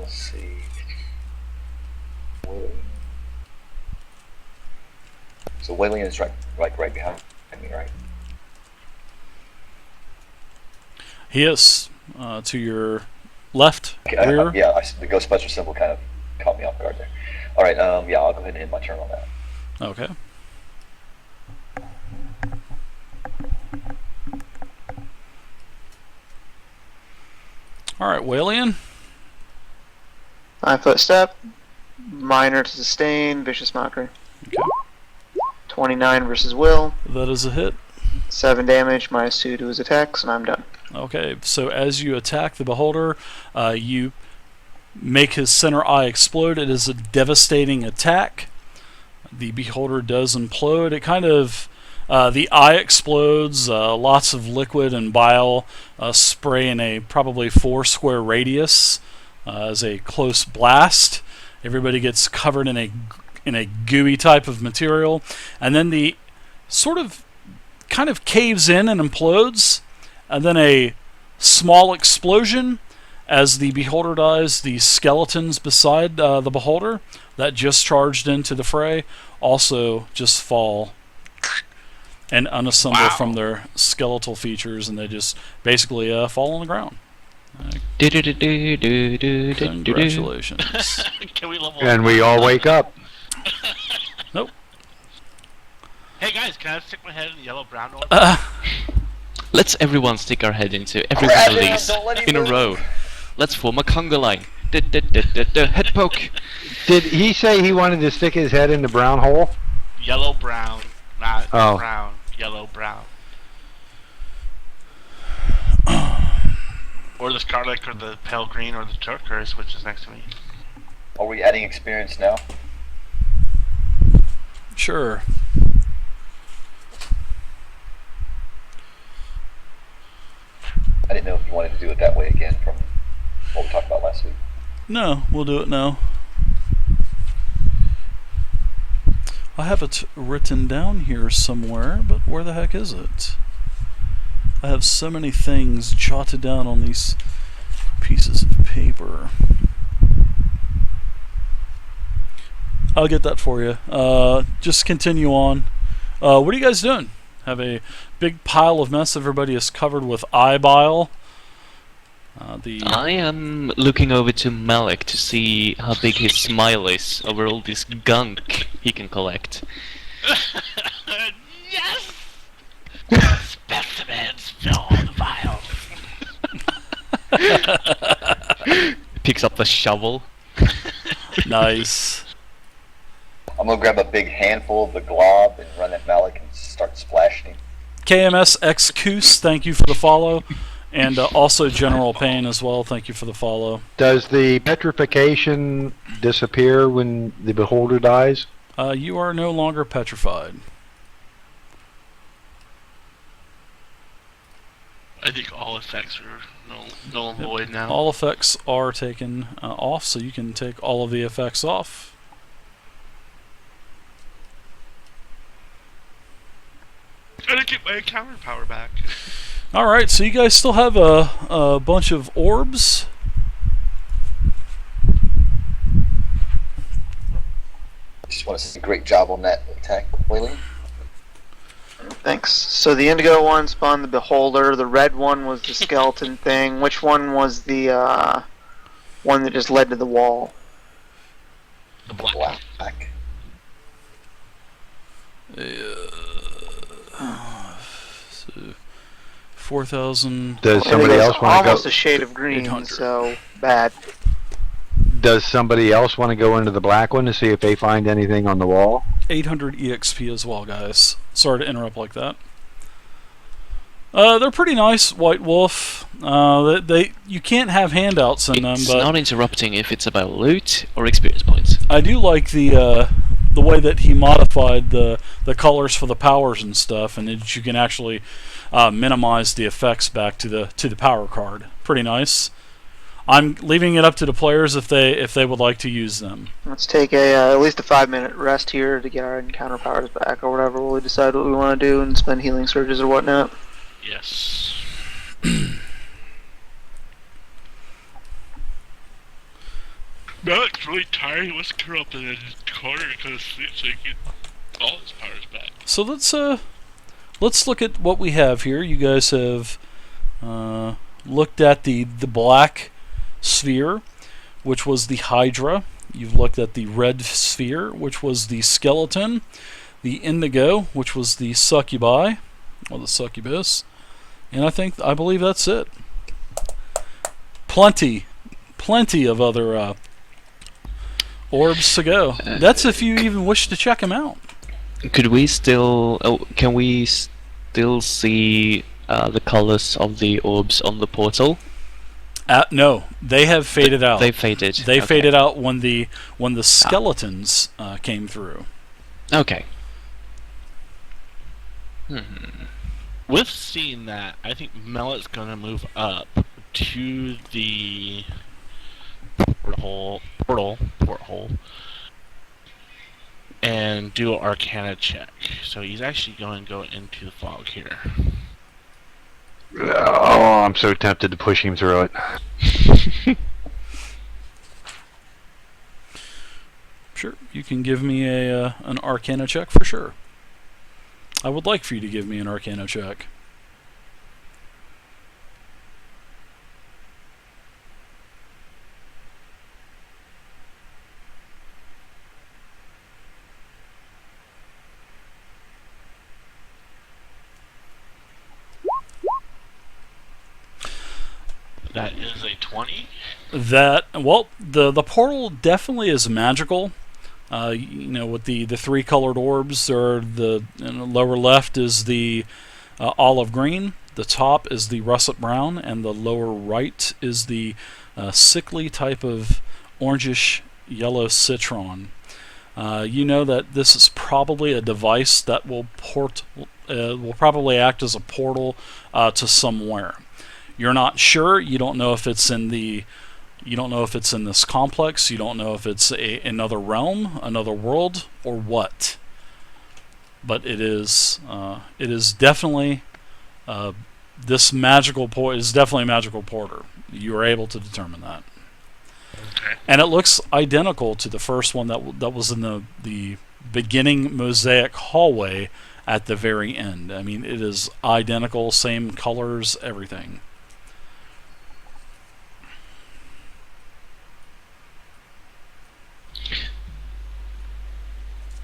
Let's see. So Walian is right behind me, right? He is to your left, Okay, rear. yeah, the Ghostbuster symbol kind of caught me off guard there. All right, yeah, I'll go ahead and end my turn on that. Okay. All right, Walian. 5-foot step, minor to sustain, vicious mockery. Okay. 29 versus Will. That is a hit. 7 damage, -2 to his attacks, and I'm done. Okay, so as you attack the Beholder, you make his center eye explode. It is a devastating attack. The Beholder does implode. It kind of, the eye explodes. Lots of liquid and bile spray in a probably 4 square radius as a close blast. Everybody gets covered in a gooey type of material, and then the sort of kind of caves in and implodes, and then a small explosion as the Beholder dies. The skeletons beside the Beholder that just charged into the fray also just fall and unassemble from their skeletal features, and they just basically fall on the ground. Congratulations. Can we level And we all wake up. Nope. Hey guys, can I stick my head in the yellow-brown orb? Let's everyone stick our head into every one of these in a row. Let's form a conga line. Head poke. Did he say he wanted to stick his head in the brown hole? Yellow-brown, not Oh. brown. Yellow-brown. Or the scarlet, or the pale green, or the turquoise, which is next to me. Are we adding experience now? Sure. I didn't know if you wanted to do it that way again from what we talked about last week. No, we'll do it now. I have it written down here somewhere, but where the heck is it? I have so many things jotted down on these pieces of paper. I'll get that for you. Just continue on. What are you guys doing? Have a big pile of mess. Everybody is covered with eye bile. I am looking over to Melech to see how big his smile is over all this gunk he can collect. Yes! Specimens fill all the vials. Picks up the shovel. Nice. I'm gonna grab a big handful of the glob and run at Melech and start splashing him. KMS Xcoos, thank you for the follow. And also General Payne as well, thank you for the follow. Does the petrification disappear when the Beholder dies? You are no longer petrified. I think all effects are null and void now. All effects are taken off, so you can take all of the effects off. Trying to get my encounter power back. Alright, so you guys still have a bunch of orbs. Just want to say great job on that attack, Walian. Thanks. So the Indigo one spawned the Beholder. The red one was the skeleton thing. Which one was the one that just led to the wall? The black. 4,000. Does somebody Indigo's else want to almost go? a shade of green, 800. so bad. Does somebody else want to go into the black one to see if they find anything on the wall? 800 EXP as well, guys. Sorry to interrupt like that. They're pretty nice, White Wolf. You can't have handouts in them, It's but not interrupting if it's about loot or experience points. I do like the way that he modified the colors for the powers and stuff, and that you can actually minimize the effects back to the power card. Pretty nice. I'm leaving it up to the players if they would like to use them. Let's take at least a 5-minute rest here to get our encounter powers back, or whatever. We'll decide what we want to do and spend healing surges or whatnot. Yes. Melec's really tired. He wants to curl up in his corner and go to sleep so he can get all his powers back. So let's look at what we have here. You guys have looked at the black sphere, which was the Hydra. You've looked at the red sphere, which was the skeleton. The indigo, which was the succubi, or the succubus. And I believe that's it. Plenty of other orbs to go. That's if you even wish to check them out. Could we still? Can we still see the colors of the orbs on the portal? No, they have faded out. They faded. They Okay. faded out when the skeletons came through. Okay. With seeing that, I think Melech's gonna move up to the porthole, and do an Arcana check. So he's actually going to go into the fog here. Oh, I'm so tempted to push him through it. Sure, you can give me an Arcana check for sure. I would like for you to give me an Arcana check. That is a 20. The portal definitely is magical. With the three colored orbs, or in the lower left is the olive green, the top is the russet brown, and the lower right is the sickly type of orangish yellow citron. You know that this is probably a device that will probably act as a portal to somewhere. You're not sure. You don't know if it's in this complex. You don't know if it's another realm, another world, or what. But it is definitely this magical is definitely a magical porter. You are able to determine that. Okay. And it looks identical to the first one that was in the beginning mosaic hallway at the very end. I mean, it is identical, same colors, everything.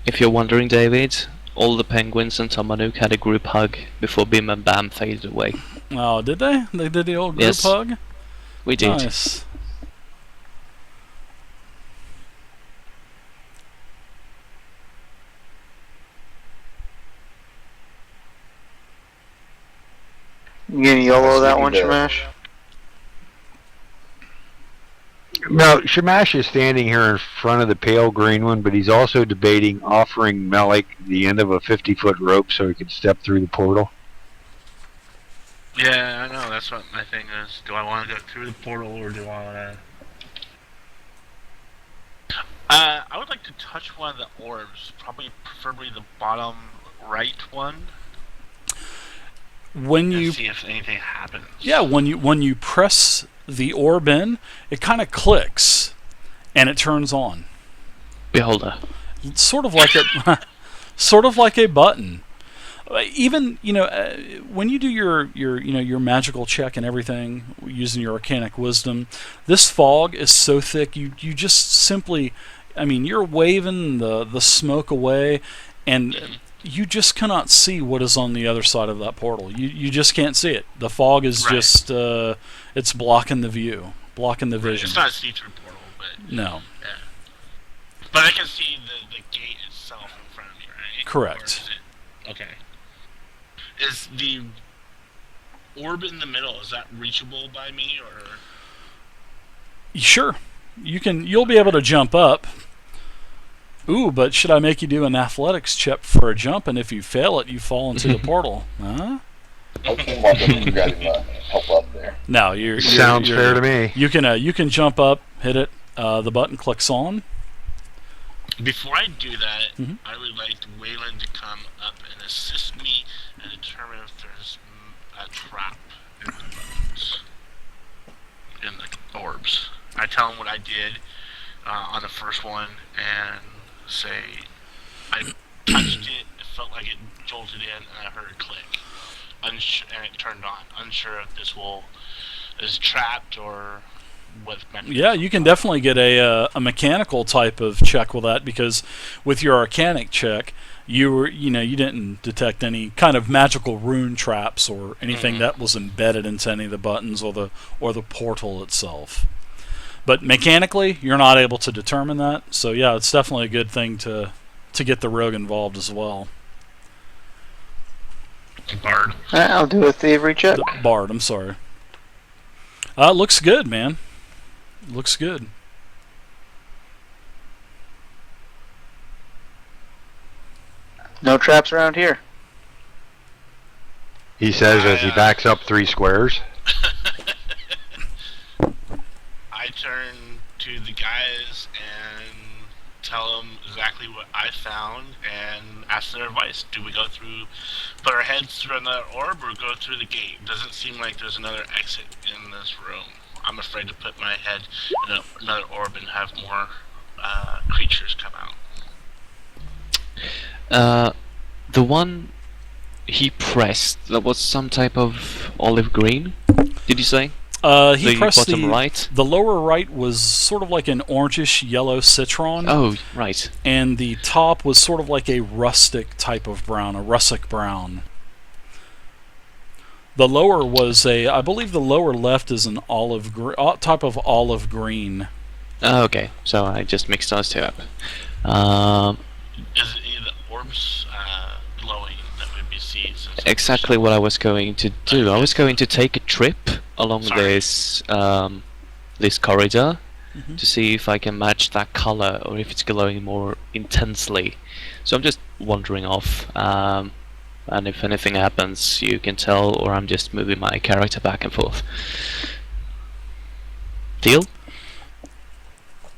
If you're wondering, David, all the penguins and Tamanuk had a group hug before Bim and Bam faded away. Oh, did they? They did the old group Yes. hug? We did. Nice. You gonna YOLO that one, Yeah. Shamash? No, Shamash is standing here in front of the pale green one, but he's also debating offering Melech the end of a 50-foot rope so he can step through the portal. Yeah, I know. That's what my thing is. Do I want to go through the portal, or do I want to... I would like to touch one of the orbs, preferably the bottom right one, When and you see if anything happens. when you press the orb in, it kind of clicks and it turns on. Beholder. It's sort of like a button. Even when you do your magical check and everything using your arcanic wisdom, this fog is so thick you just simply, I mean, you're waving the smoke away, and you just cannot see what is on the other side of that portal. You just can't see it. The fog is Right. just it's blocking the view, blocking the vision. It's not a see-through portal, but No, but I can see the gate itself in front of me, right? Correct. Or is it... Okay. Is the orb in the middle, is that reachable by me, or... sure, you'll be able to jump up. Ooh, but should I make you do an athletics check for a jump, and if you fail it, you fall into the portal? Huh? I'll team up with you guys and help up there. No, you're Sounds fair to me. You can jump up, hit it. The button clicks on. Before I do that, Mhm. I would like Waylon to come up and assist me and determine if there's a trap in the bones, in the orbs. I tell him what I did on the first one and say I touched it, it felt like it jolted in, and I heard a click, and it turned on. Unsure if this is trapped or what mechanism. Yeah, you can definitely get a mechanical type of check with that, because with your arcanic check, you didn't detect any kind of magical rune traps or anything that was embedded into any of the buttons or the portal itself. But mechanically, you're not able to determine that. So yeah, it's definitely a good thing to get the rogue involved as well. Bard. I'll do a thievery check. Bard, I'm sorry. Looks good, man. Looks good. No traps around here. He says as he backs up 3 squares. I turn to the guys and tell them exactly what I found and ask their advice. Do we put our heads through another orb or go through the gate? Doesn't seem like there's another exit in this room. I'm afraid to put my head in another orb and have more creatures come out. The one he pressed, that was some type of olive green, did you say? He pressed bottom right? The lower right was sort of like an orangish yellow citron. Oh, right. And the top was sort of like a rustic type of brown, a russet brown. The lower was I believe the lower left is an type of olive green. Oh, okay, so I just mixed those two up. Is it any of the orbs glowing that would be seen? Exactly what I was going to do. I was going to take a trip along this corridor to see if I can match that color or if it's glowing more intensely. So I'm just wandering off, and if anything happens, you can tell, or I'm just moving my character back and forth. Deal?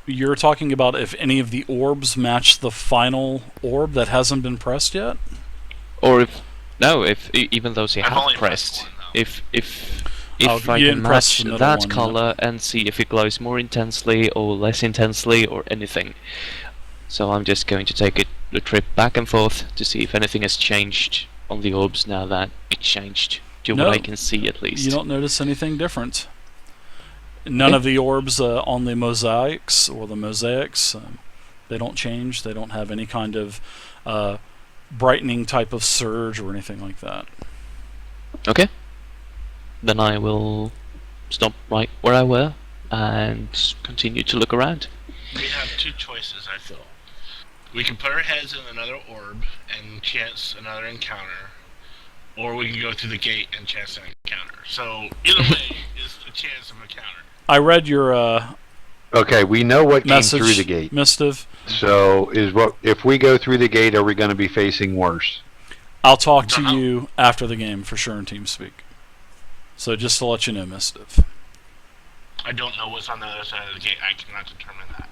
You're talking about if any of the orbs match the final orb that hasn't been pressed yet? Or if even those you have pressed, if I can match that color and see if it glows more intensely or less intensely or anything. So I'm just going to take a trip back and forth to see if anything has changed on the orbs now that it changed, to what I can see at least. You don't notice anything different. None of the orbs on the mosaics they don't change. They don't have any kind of brightening type of surge or anything like that. Okay. Then I will stop right where I were and continue to look around. We have 2 choices, I feel. We can put our heads in another orb and chance another encounter, or we can go through the gate and chance an encounter. So either way is a chance of encounter. I read your Okay, we know what came message, through the gate. Mistiff. So if we go through the gate, are we going to be facing worse? I'll talk to you after the game for sure in TeamSpeak. So just to let you know, Mistiff. I don't know what's on the other side of the gate. I cannot determine that.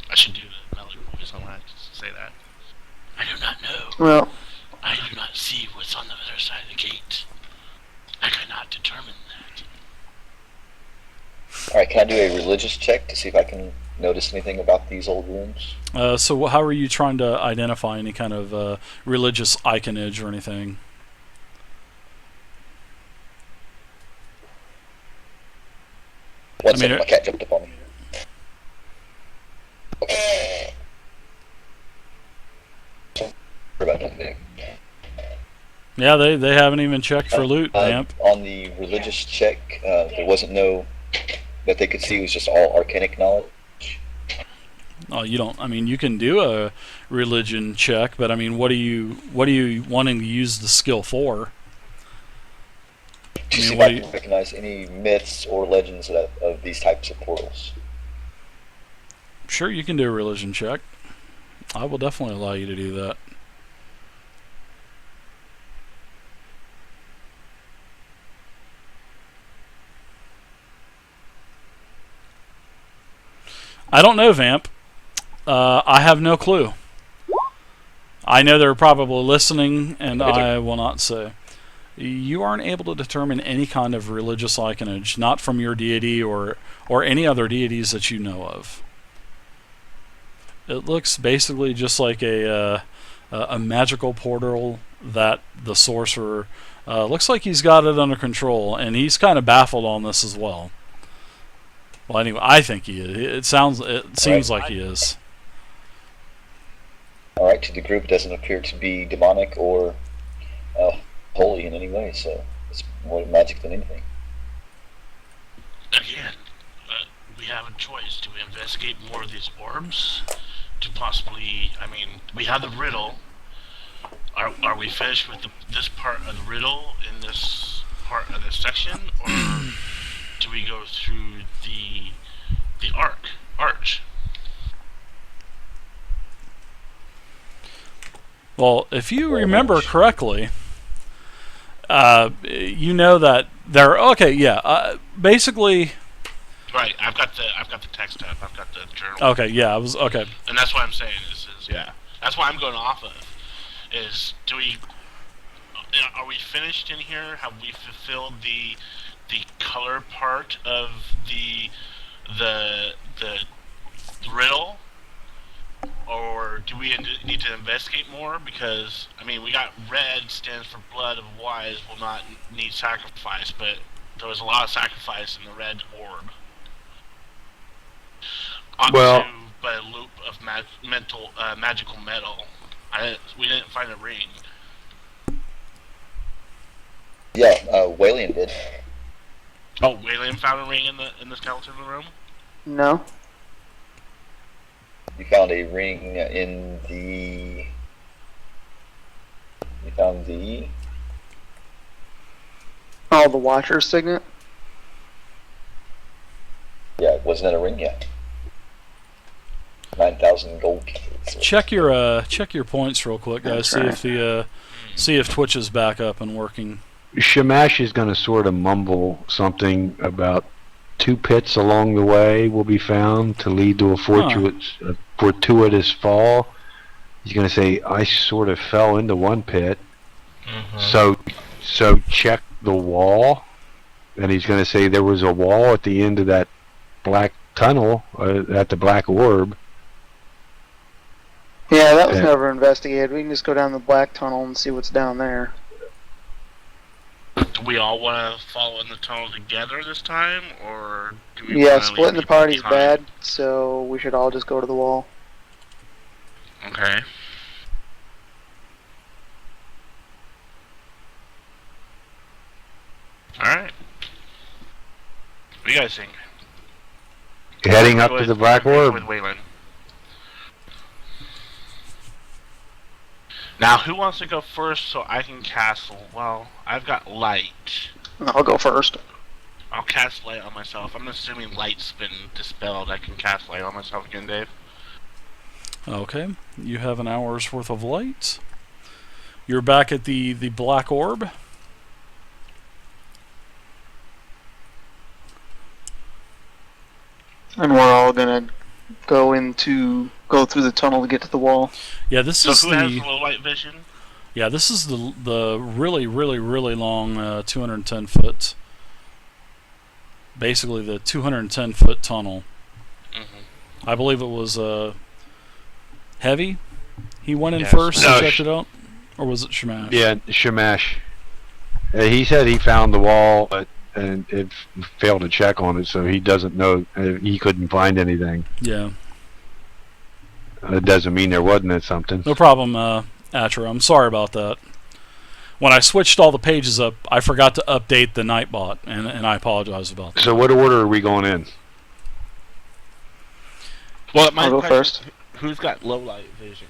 I should do the Melech voice on that, just to say that. I do not know. Well, I do not see what's on the other side of the gate. I cannot determine that. Alright, can I do a religious check to see if I can notice anything about these old rooms? So how are you trying to identify any kind of religious iconage or anything? One second, my cat jumped up on me. Yeah, they haven't even checked for loot, Vamp. On the religious check, there wasn't that they could see. It was just all arcanic knowledge. Oh, you don't. I mean, you can do a religion check, but I mean, what are you wanting to use the skill for? To see if I can recognize any myths or legends of these types of portals. Sure, you can do a religion check. I will definitely allow you to do that. I don't know, Vamp. I have no clue. I know they're probably listening, and I will not say. you aren't able to determine any kind of religious likenage, not from your deity or any other deities that you know of. It looks basically just like a magical portal that the sorcerer looks like he's got it under control, and he's kind of baffled on this as well. Well, anyway, I think he is. It seems like he is. Alright, to the group, it doesn't appear to be demonic or holy in any way, so it's more magic than anything. Again, we have a choice. Do we investigate more of these orbs? To possibly, I mean, we have the riddle. Are we finished with this part of the riddle in this part of this section, or do we go through the arch? Well, if you remember correctly, you know that there. Okay, yeah. Basically. Right. I've got the text up. I've got the journal. Okay. Yeah. I was okay. And that's what I'm saying. Yeah. That's what I'm going off of. Is are we finished in here? Have we fulfilled the color part of the riddle? Or do we need to investigate more? Because, I mean, we got red stands for blood of wise will not need sacrifice, but there was a lot of sacrifice in the red orb. Well, by a loop of magical metal. We didn't find a ring. Yeah, Walian did. Oh, Walian found a ring in the skeleton room? No. You found a ring in the... You found the... Oh, the Watcher's signet? Yeah, wasn't that a ring yet? 9,000 gold pieces. Check your points real quick, guys. See if Twitch is back up and working. Shamash is going to sort of mumble something about 2 pits along the way will be found to lead to a fortuitous fall. He's going to say, I sort of fell into one pit. Mm-hmm. So check the wall. And he's going to say there was a wall at the end of that black tunnel at the black orb. Yeah, that was never investigated. We can just go down the black tunnel and see what's down there. Do we all want to follow in the tunnel together this time, or do we? Yeah, splitting the party's bad, so we should all just go to the wall. Okay. All right. What do you guys think? Heading up to the black orb. With Wayland. Now, who wants to go first so I can cast? Well, I've got light. I'll go first. I'll cast light on myself. I'm assuming light's been dispelled. I can cast light on myself again, Dave. Okay, you have an hour's worth of light. You're back at the black orb. And we're all gonna go through the tunnel to get to the wall. Yeah, this is who has low light vision? Yeah, this is the really long 210 foot. Basically, the 210 foot tunnel. Mm-hmm. I believe it was Heavy. He went in first and checked it out, or was it Shamash? Yeah, Shamash. He said he found the wall, and it failed to check on it, so he doesn't know. He couldn't find anything. Yeah. It doesn't mean there wasn't something. No problem, Atcher. I'm sorry about that. When I switched all the pages up, I forgot to update the Nightbot, and I apologize about that. So what order are we going in? Well, I'll go first. Who's got low light vision?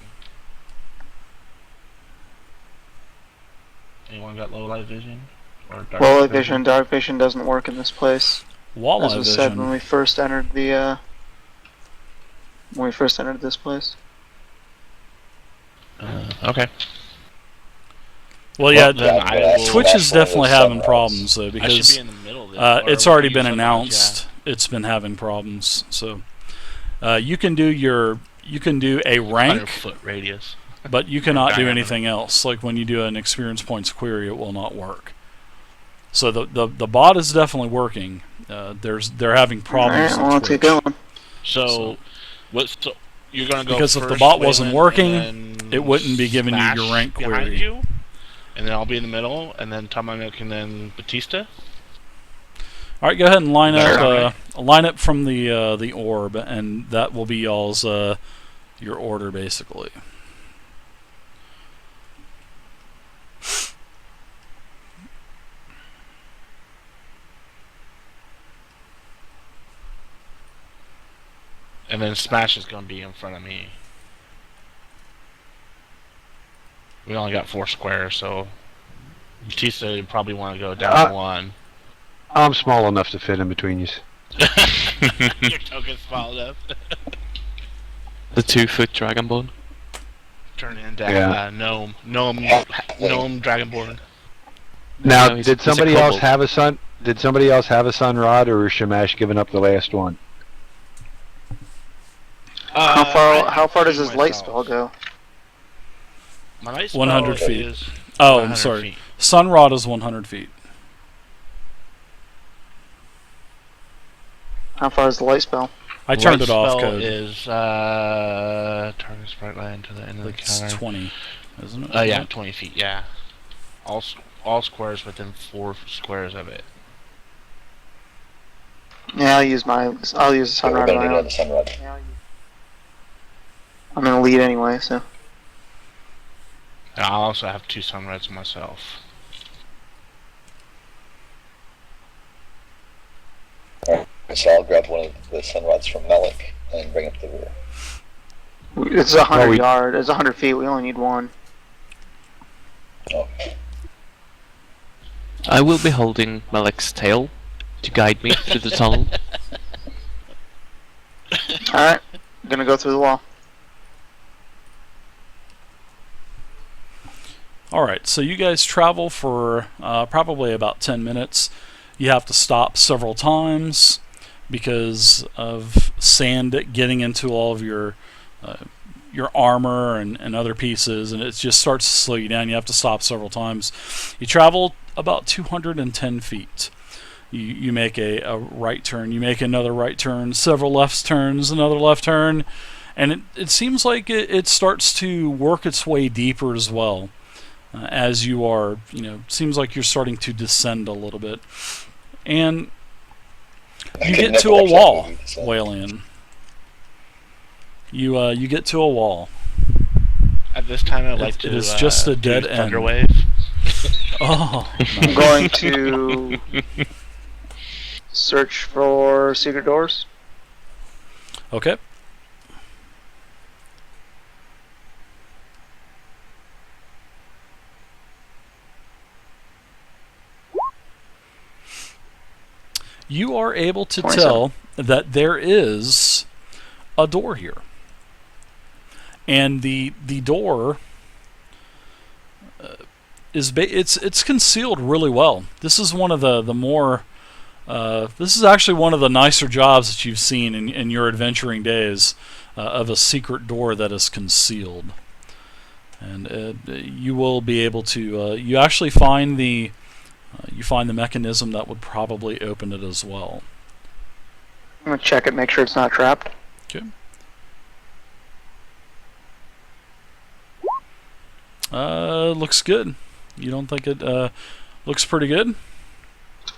Anyone got low light vision? Or dark low light vision, dark vision doesn't work in this place. Wall as was said when we first entered this place. Okay. Well, yeah, Twitch is definitely having problems though, because be in the middle then, it's already been announced. It's been having problems, so you can do a rank 100-foot radius, but you cannot do anything else. Like when you do an experience points query, it will not work. So the bot is definitely working. They're having problems. All right, well, let's get going. So you're gonna go because first, if the bot wasn't Wayland, working, and it wouldn't be giving you Smash your rank behind query. you, and then I'll be in the middle, and then Tomanuk, and then Batista. All right, go ahead and line up from the orb, and that will be y'all's your order basically. And then Smash is going to be in front of me. We only got 4 squares, so Batista would probably want to go down 1. I'm small enough to fit in between you. Your token's small enough. The 2-foot dragonborn. Turn into gnome dragonborn. Now, No, did somebody else have a sun? Did somebody else have a sun rod, or is Shamash giving up the last one? How far does his light spell go? My light spell 100 feet. is Oh, 100 I'm sorry. feet. Sun rod is 100 feet. How far is the light spell? I turned Light it off. spell Code. is target sprite line to the end of the It's counter. 20, isn't it? Yeah, 20 feet. Yeah, all squares within 4 squares of it. Yeah, I'll use the sun We're rod. gonna need another sun rod. I'm in the lead anyway, so. And I also have 2 sunreds myself. Alright, so I'll grab one of the sun rods from Melech and bring up the rear. It's 100 yard. It's 100 feet. We only need 1. Oh. I will be holding Melech's tail to guide me through the tunnel. Alright, I'm gonna go through the wall. Alright, so you guys travel for probably about 10 minutes. You have to stop several times because of sand getting into all of your armor and other pieces, and it just starts to slow you down. You have to stop several times. You travel about 210 feet. You make a right turn, you make another right turn, several left turns, another left turn, and it seems like it starts to work its way deeper as well. As you are, seems like you're starting to descend a little bit. And you get to a wall, Walian. You get to a wall. At this time, I'd like to. It is just a dead end. Thunderwave. Oh. I'm going to search for secret doors. Okay. You are able to tell that there is a door here, and the door it's concealed really well. This is one of the more this is actually one of the nicer jobs that you've seen in your adventuring days of a secret door that is concealed, and you will be able to you actually find the mechanism that would probably open it as well. I'm gonna check it, make sure it's not trapped. Okay. Looks good. You don't think it looks pretty good?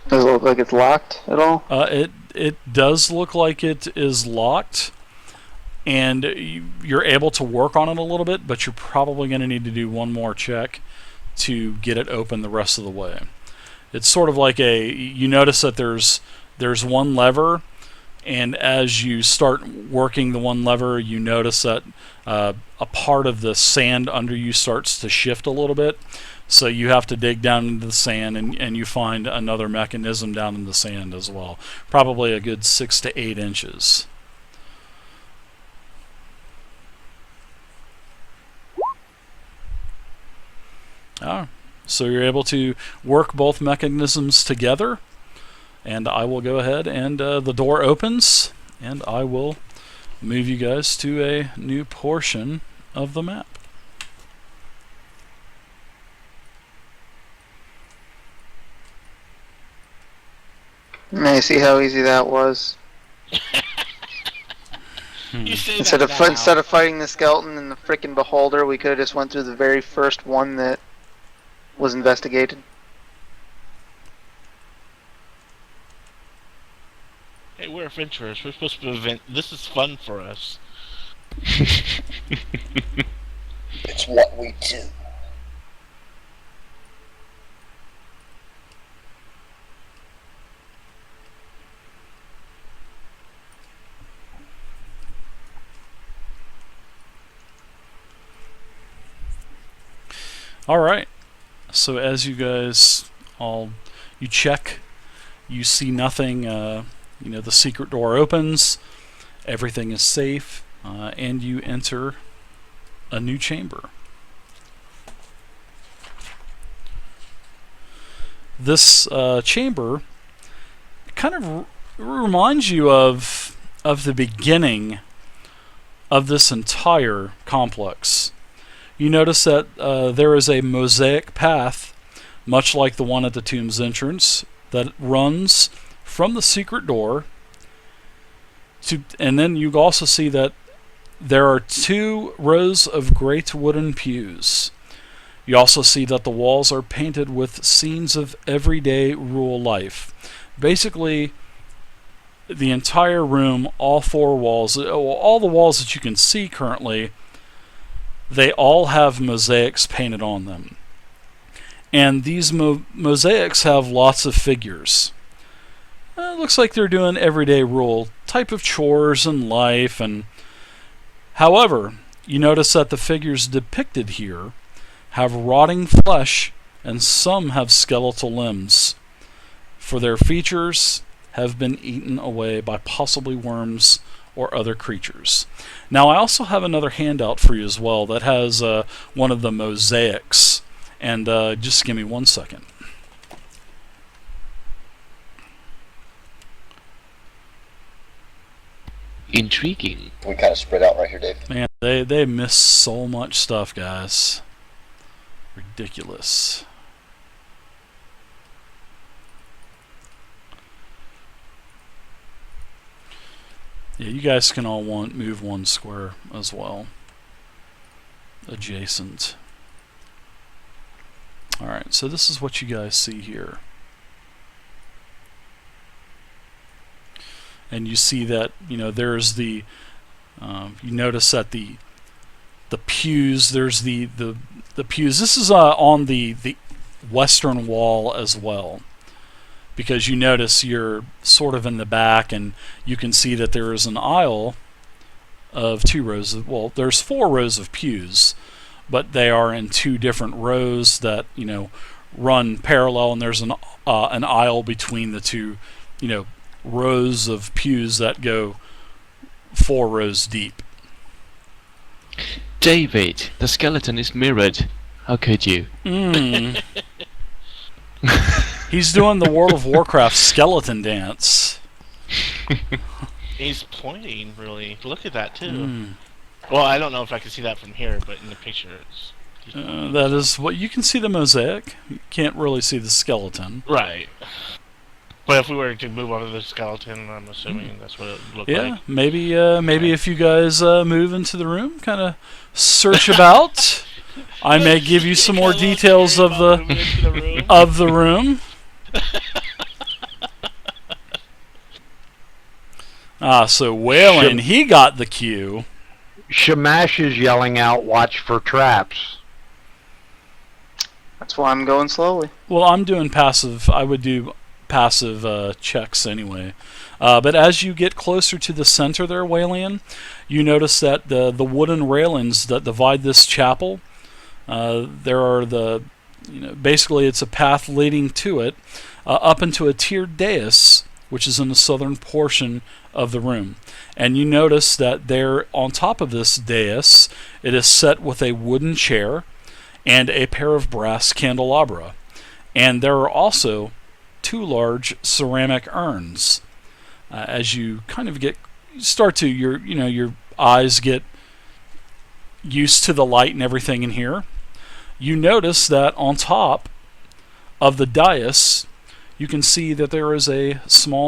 Does it look like it's locked at all? It does look like it is locked, and you're able to work on it a little bit, but you're probably going to need to do one more check to get it open the rest of the way. It's sort of like you notice that there's one lever, and as you start working the one lever, you notice that a part of the sand under you starts to shift a little bit. So you have to dig down into the sand, and you find another mechanism down in the sand as well. Probably a good 6 to 8 inches. So you're able to work both mechanisms together, and I will go ahead and the door opens, and I will move you guys to a new portion of the map. May see how easy that was. You say Instead that of now. instead of fighting the skeleton and the freaking beholder, we could have just went through the very first one that was investigated. Hey, we're adventurers. We're supposed to event. This is fun for us. It's what we do. Alright, so as you guys you check, you see nothing, the secret door opens, everything is safe, and you enter a new chamber. This chamber kind of reminds you of the beginning of this entire complex. You notice that there is a mosaic path, much like the one at the tomb's entrance, that runs from the secret door and then you also see that there are 2 rows of great wooden pews. You also see that the walls are painted with scenes of everyday rural life. Basically, the entire room, all 4 walls, all the walls that you can see currently, they all have mosaics painted on them. And these mosaics have lots of figures. It looks like they're doing everyday rural type of chores in life. And however, you notice that the figures depicted here have rotting flesh and some have skeletal limbs, for their features have been eaten away by possibly worms or other creatures. Now I also have another handout for you as well that has one of the mosaics, and just give me 1 second. Intriguing. We kind of spread out right here, Dave. Man, they miss so much stuff, guys. Ridiculous. Yeah, you guys can all move 1 square as well. Adjacent. Alright, so this is what you guys see here. And you see that, there's the, you notice that the pews, there's the pews. This is on the western wall as well, because you notice you're sort of in the back, and you can see that there is an aisle of 2 rows of, well, there's 4 rows of pews, but they are in 2 different rows that run parallel, and there's an aisle between the 2 rows of pews that go 4 rows deep. David, the skeleton is mirrored. How could you? He's doing the World of Warcraft skeleton dance. He's pointing, really. Look at that, too. Well, I don't know if I can see that from here, but in the picture it's... that is what you can see, the mosaic. You can't really see the skeleton. Right. But if we were to move over the skeleton, I'm assuming that's what it would look like. Yeah, maybe if you guys move into the room, kind of search about, I may give you some more details of the room. So Walian, he got the cue. Shamash is yelling out, "Watch for traps." That's why I'm going slowly. Well, I'm doing passive. I would do passive checks anyway. But as you get closer to the center there, Walian, you notice that the wooden railings that divide this chapel, there are basically it's a path leading to it, up into a tiered dais, which is in the southern portion of the room. And you notice that there, on top of this dais, it is set with a wooden chair and a pair of brass candelabra. And there are also 2 large ceramic urns. As you kind of your eyes get used to the light and everything in here, you notice that on top of the dais, you can see that there is a small